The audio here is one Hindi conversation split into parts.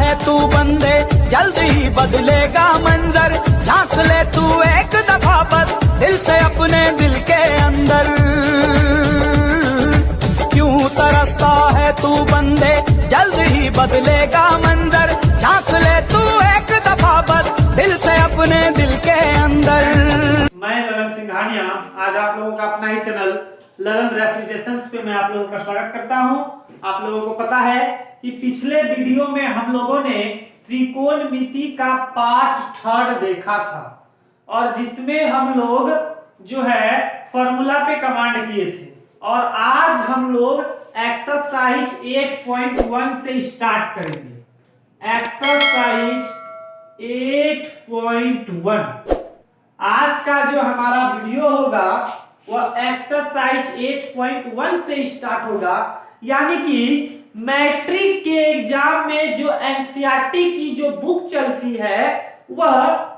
है तू बंदे, जल्द ही बदलेगा मंजर। झांक ले तू एक दफा बस दिल से अपने दिल के अंदर। क्यों तरसता है तू बंदे, जल्द ही बदलेगा मंजर। झांक ले तू एक दफा बस दिल से अपने दिल के अंदर। मैं ललन सिंघानिया आज आप लोगों का अपना ही चैनल ललन रेफ्रिजरेशंस पे मैं आप लोगों का स्वागत करता हूं। आप लोगों को पता है कि पिछले वीडियो में हम लोगों ने त्रिकोणमिति का पार्ट 3 देखा था और जिसमें हम लोग जो है फॉर्मूला पे कमांड किए थे। और आज हम लोग एक्सरसाइज 8.1 से स्टार्ट करेंगे। एक्सरसाइज 8.1 आज का जो हमारा वीडियो होगा वह एक्सरसाइज 8.1 से स्टार्ट होगा। यानी कि मैट्रिक के एग्जाम में जो एनसीईआरटी की जो बुक चलती है वह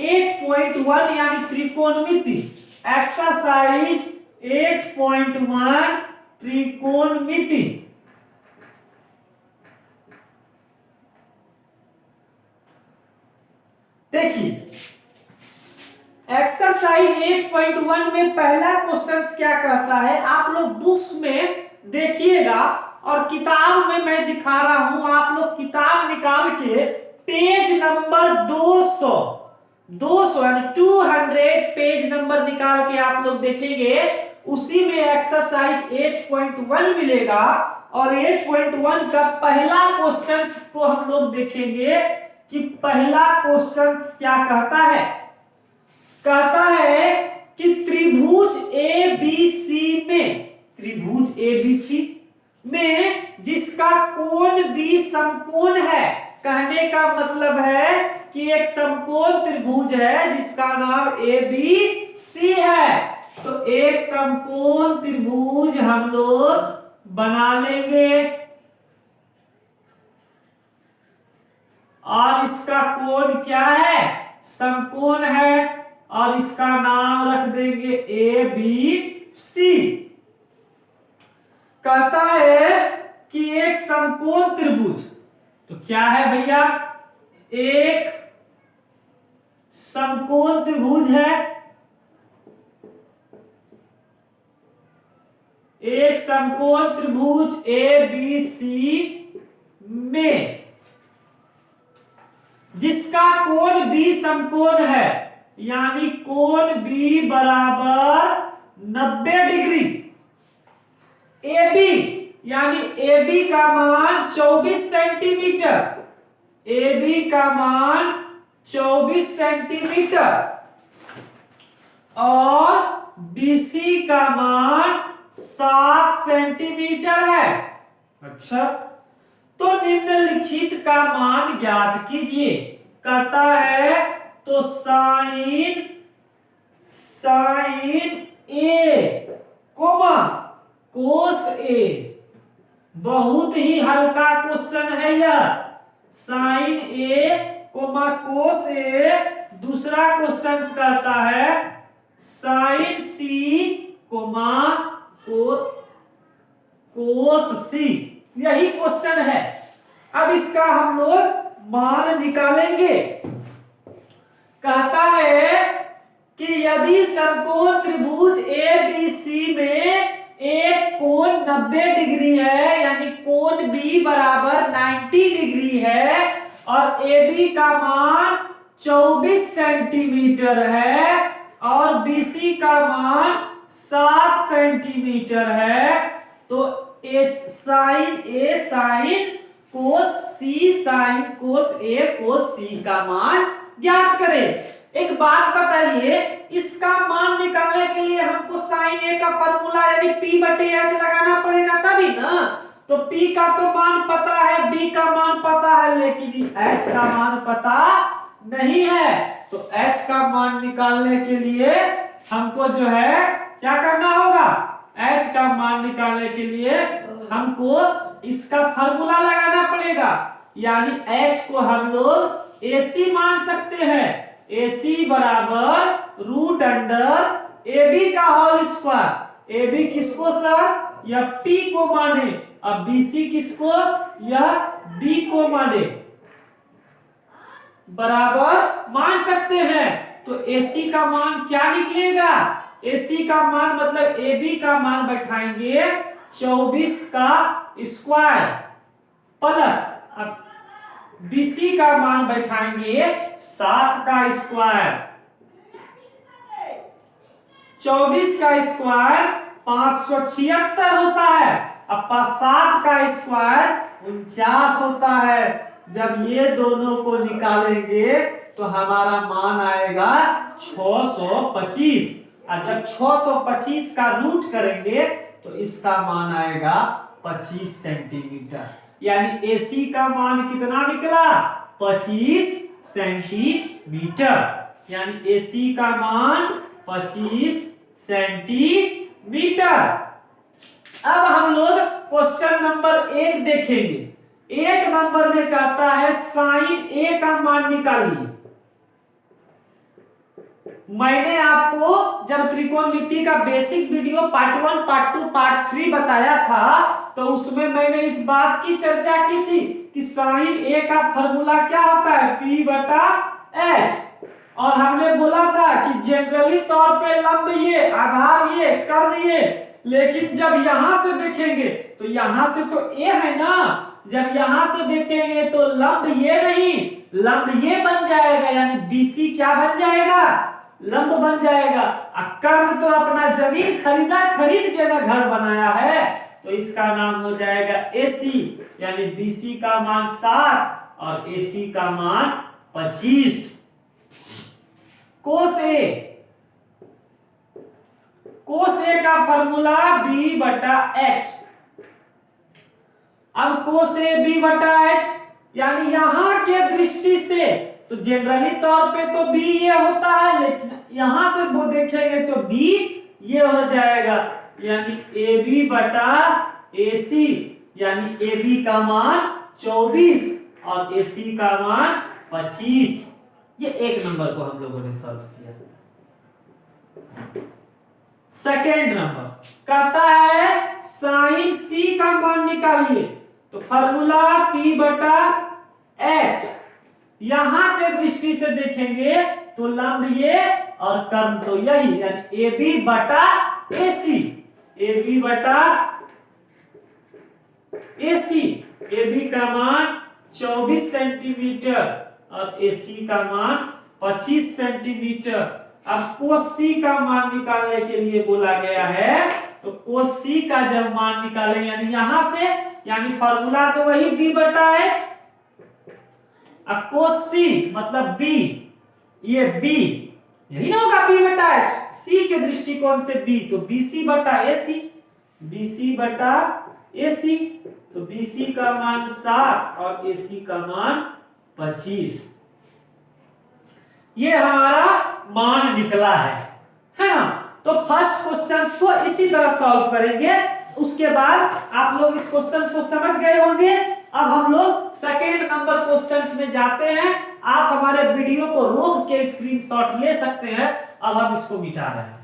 8.1 यानी त्रिकोणमिति। एक्सरसाइज 8.1 त्रिकोणमिति। देखिए एक्सरसाइज 8.1 में पहला क्वेश्चन क्या कहता है, आप लोग बुक्स में देखिएगा और किताब में मैं दिखा रहा हूं। आप लोग किताब निकाल के पेज नंबर 200 यानी 200 पेज नंबर निकाल के आप लोग देखेंगे, उसी में एक्सरसाइज 8.1 मिलेगा। और 8.1 का पहला क्वेश्चन को हम लोग देखेंगे कि पहला क्वेश्चन क्या कहता है। कहता है कि त्रिभुज ABC में जिसका कोण B समकोण है। कहने का मतलब है कि एक समकोण त्रिभुज है जिसका नाम ABC है। तो एक समकोण त्रिभुज हम लोग बना लेंगे और इसका कोण क्या है, समकोण है और इसका नाम रख देंगे ABC। कहता है कि एक समकोण त्रिभुज, तो क्या है भैया, एक समकोण त्रिभुज है। एक समकोण त्रिभुज ABC में जिसका कोण B समकोण है, यानी कोण B बराबर 90 डिग्री। AB यानी AB का मान 24 सेंटीमीटर। AB का मान 24 सेंटीमीटर और BC का मान 7 सेंटीमीटर है। अच्छा, तो निम्नलिखित का मान ज्ञात कीजिए। कहता है तो sine A comma cos A, बहुत ही हल्का क्वेश्चन है यह। Sine A comma cos A। दूसरा क्वेश्चन कहता है sine C comma cos C। यही क्वेश्चन है। अब इसका हम लोग मान निकालेंगे। कहता है कि यदि समकोण त्रिभुज ABC में एक कोण 90 डिग्री है, यानी कोण B बराबर 90 डिग्री है और AB का मान 24 सेंटीमीटर है और BC का मान 7 सेंटीमीटर है, तो sine A sine cos C sine cos A cos C का मान ज्ञात करें। एक बात बताइए, इसका मान निकालने के लिए हमको साइन A का फॉर्मूला यानी P/H लगाना पड़ेगा तभी ना। तो P का तो मान पता है, B का मान पता है, लेकिन H का मान पता नहीं है। तो H का मान निकालने के लिए हमको जो है क्या करना होगा, H का मान निकालने के लिए हमको इसका फॉर्मूला लगाना पड़ेगा। यानी H को हम लोग AC मान सकते हैं। AC बराबर रूट अंडर AB का होल स्क्वायर। AB किसको सर, यह P को माने, अब BC किसको, यह B को माने। बराबर मान सकते हैं। तो AC का मान क्या निकलेगा? AC का मान मतलब AB का मान बैठाएंगे 24 का स्क्वायर प्लस BC का मान बैठाएंगे 7 का स्क्वायर। 24 का स्क्वायर 576 होता है, अब 7 का स्क्वायर 49 होता है। जब ये दोनों को निकालेंगे तो हमारा मान आएगा 625, और जब 625 का रूट करेंगे तो इसका मान आएगा 25 सेंटीमीटर। यानी AC का मान कितना निकला? 25 सेंटीमीटर। यानी AC का मान 25 सेंटीमीटर। अब हम लोग क्वेश्चन नंबर 1 देखेंगे। 1 नंबर में कहता है साइन A का मान निकालिए। मैंने आपको जब त्रिकोणमिति का basic video part 1, part 2, part 3 बताया था तो उसमें मैंने इस बात की चर्चा की थी कि साइन A का फॉर्मूला क्या होता है? P/H। और हमने बोला था कि जनरली तौर पे लंब ये, आधार ये, कर्ण ये, लेकिन जब यहां से देखेंगे तो यहां से तो A है ना, जब यहां से देखेंगे तो लंब ये नहीं, लंब ये बन जाएगा। यानी BC क्या बन जाएगा? लंब बन जाएगा। कर्ण तो अपना जमीन खरीद के ना घर बनाया है, तो इसका नाम हो जाएगा AC। यानी BC का मान 7 और AC का मान 25। कोस A का फॉर्मूला B/H। अब कोस A B/H यानी यहां के दृष्टि से तो जनरली तौर पे तो B ये होता है, लेकिन यहां से वो देखेंगे तो B ये हो जाएगा। यानी AB/AC। यानी AB का मान 24 और AC का मान 25। ये 1 नंबर को हम लोगों ने सॉल्व किया। सेकेंड नंबर कहता है साइन C का मान निकालिए। तो फॉर्मूला P/H। यहां के दृष्टि से देखेंगे तो लंब ये और कर्ण तो यही, यानी AB/AC। AB/AC। AB का मान 24 सेंटीमीटर और AC का मान 25 सेंटीमीटर। अब कोस C का मान निकालने के लिए बोला गया है, तो कोस C का जब मान निकालेंगे यानी यहां से, यानी फॉर्मूला तो वही B/H। अब कोस C मतलब B, ये B यही ना होगा B/H। C के दृष्टिकोण से B तो BC/AC। BC/AC तो BC का मान 7 और AC का मान 25। ये हमारा मान निकला है ना। तो फर्स्ट क्वेश्चन को इसी तरह सॉल्व करेंगे। उसके बाद आप लोग इस क्वेश्चन को समझ गए होंगे। अब हम लोग सेकेंड नंबर क्वेश्चंस में जाते हैं। आप हमारे वीडियो को रोक के स्क्रीनशॉट ले सकते हैं। अब हम इसको मिटा रहे हैं।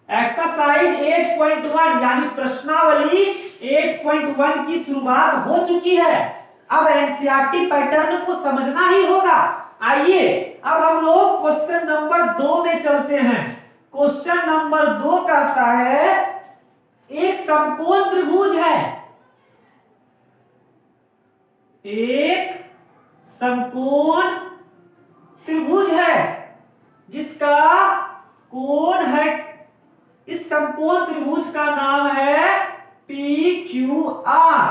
एक्सरसाइज 8.1 यानी प्रश्नावली 8.1 की शुरुआत हो चुकी है। अब एनसीईआरटी पैटर्न को समझना ही होगा। आइए अब हम लोग क्वेश्चन नंबर 2 में चलते हैं। क्वेश्चन नंबर 2 कहता है एक समकोण त्रिभुज है, एक समकोण त्रिभुज है जिसका कोण है, इस समकोण त्रिभुज का नाम है PQR।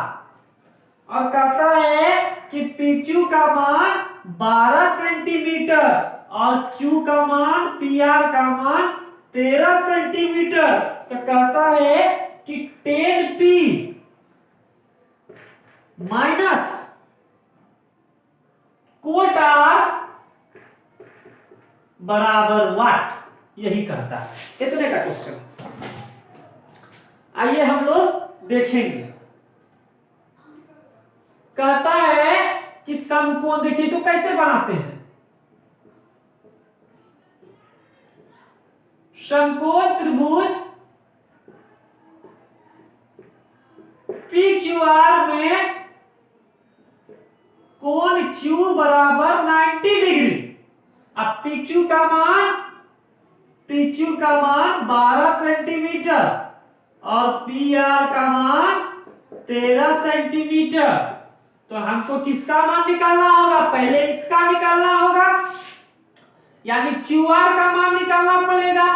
और कहता है कि PQ का मान 12 सेंटीमीटर और Q का मान, PR का मान 13 सेंटीमीटर। तो कहता है कि 10P माइनस कोट R बराबर वाट, यही कहता है। कितने का क्वेश्चन, आइए हम लोग देखेंगे। कहता है कि समकोण, देखिए इसको कैसे बनाते हैं। समकोण त्रिभुज पी क्यू आर में कोण Q बराबर 90 डिग्री। अब PQ का मान 12 सेंटीमीटर और PR का मान 13 सेंटीमीटर। तो हमको किसका मान निकालना होगा? पहले इसका निकालना होगा, यानी QR का मान निकालना पड़ेगा।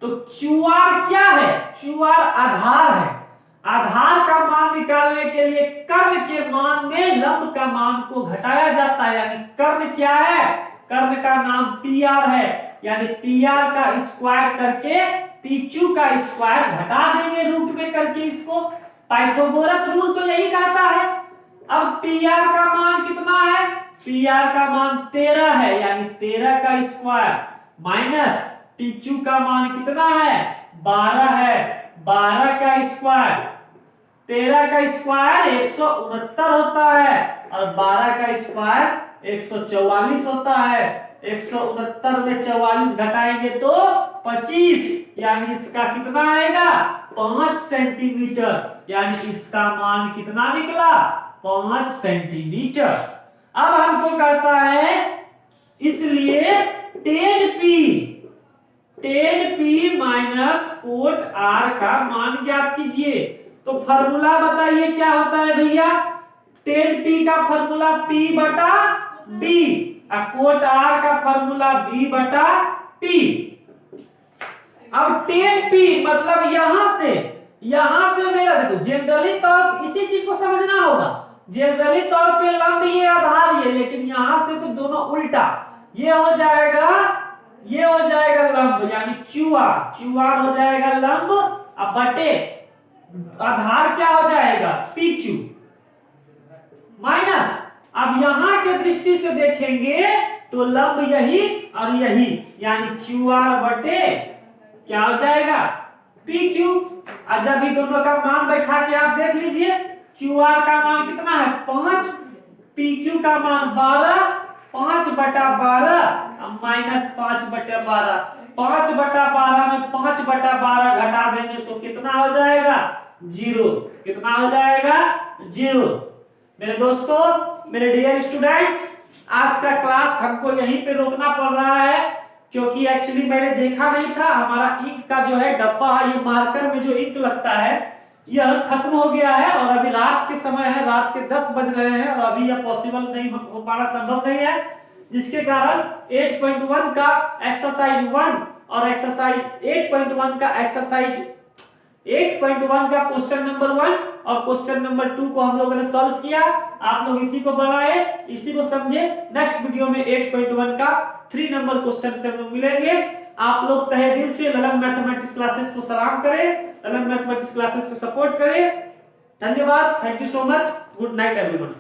तो QR क्या है? QR आधार है। आधार का मान निकालने के लिए कर्ण के मान में लंब का मान को घटाया जाता है, यानी कर्ण क्या है? कर्ण का नाम PR है, यानी PR का स्क्वायर करके PQ का स्क्वायर घटा देंगे रूट में करके इसको। पाइथागोरस रूल तो यही कहता है। अब PR का मान कितना है? PR का मान 13 है, यानी 13 का स्क्वायर माइनस PQ का मान कितना है? 12 है, 12 का स्क्वायर, 13 का स्क्वायर 169 होता है और 12 का स्क्वायर 144 होता है। 169 में 44 घटाएंगे तो 25, यानी इसका कितना आएगा? 5 सेंटीमीटर, यानी इसका मान कितना निकला? 5 सेंटीमीटर। अब हमको कहता है इसलिए 10p माइनस कोट R का मान ज्ञात कीजिए। तो फॉर्मूला बताइए क्या होता है भैया? 10p का फॉर्मूला P बटा B, कोट R का फॉर्मूला B बटा P। अब 10p मतलब यहां से मेरा देखो, जनरली तौर इसी चीज को समझना होगा। जनरली तौर पे लंब ये आधार ये, लेकिन यहां से तो दोनों उल्टा, ये हो जाएगा लंब, यानी QR हो जाएगा लंब, अब बटे आधार क्या हो जाएगा? PQ माइनस, अब यहां के दृष्टि से देखेंगे तो लंब यही और यही, यानी QR बटे क्या हो जाएगा? PQ। जब भी दोनों का मान बैठा के आप देख लीजिए, QR का मान कितना है? 5, PQ का मान 12, 5 बटा 12 माइनस 5 बटा 12, 5 बटा 12 में 5 बटा 12 घटा देंगे तो कितना हो जाएगा? 0। कितना हो जाएगा? 0। मेरे दोस्तों, मेरे डियर स्टूडेंट्स, आज का क्लास हमको यहीं पे रोकना पड़ रहा है, क्योंकि एक्चुअली मैंने देखा नहीं था हमारा इंक का जो है डब्बा है, ये मार्कर में जो इंक लगता है यह खत्म हो गया है और अभी रात के समय है, रात के 10 बज रहे हैं और अभी यह पॉसिबल नहीं हो पाना संभव नहीं है, जिसके कारण 8.1 का एक्सरसाइज 1 और एक्सरसाइज 8.1 का एक्सरसाइज 8.1 का क्वेश्चन नंबर 1 और क्वेश्चन नंबर 2 को हम लोगों ने सॉल्व किया। आप लोग इसी को बनाए, इसी को समझे। नेक्स्ट वीडियो में 8.1 का 3 नंबर क्वेश्चन से हम लोग मिलेंगे। आप लोग तहे दिल से ललन मैथमेटिक्स क्लासेस को सलाम करें, ललन मैथमेटिक्स क्लासेस को सपोर्ट करें। धन्यवाद, thank you so much, good night everyone.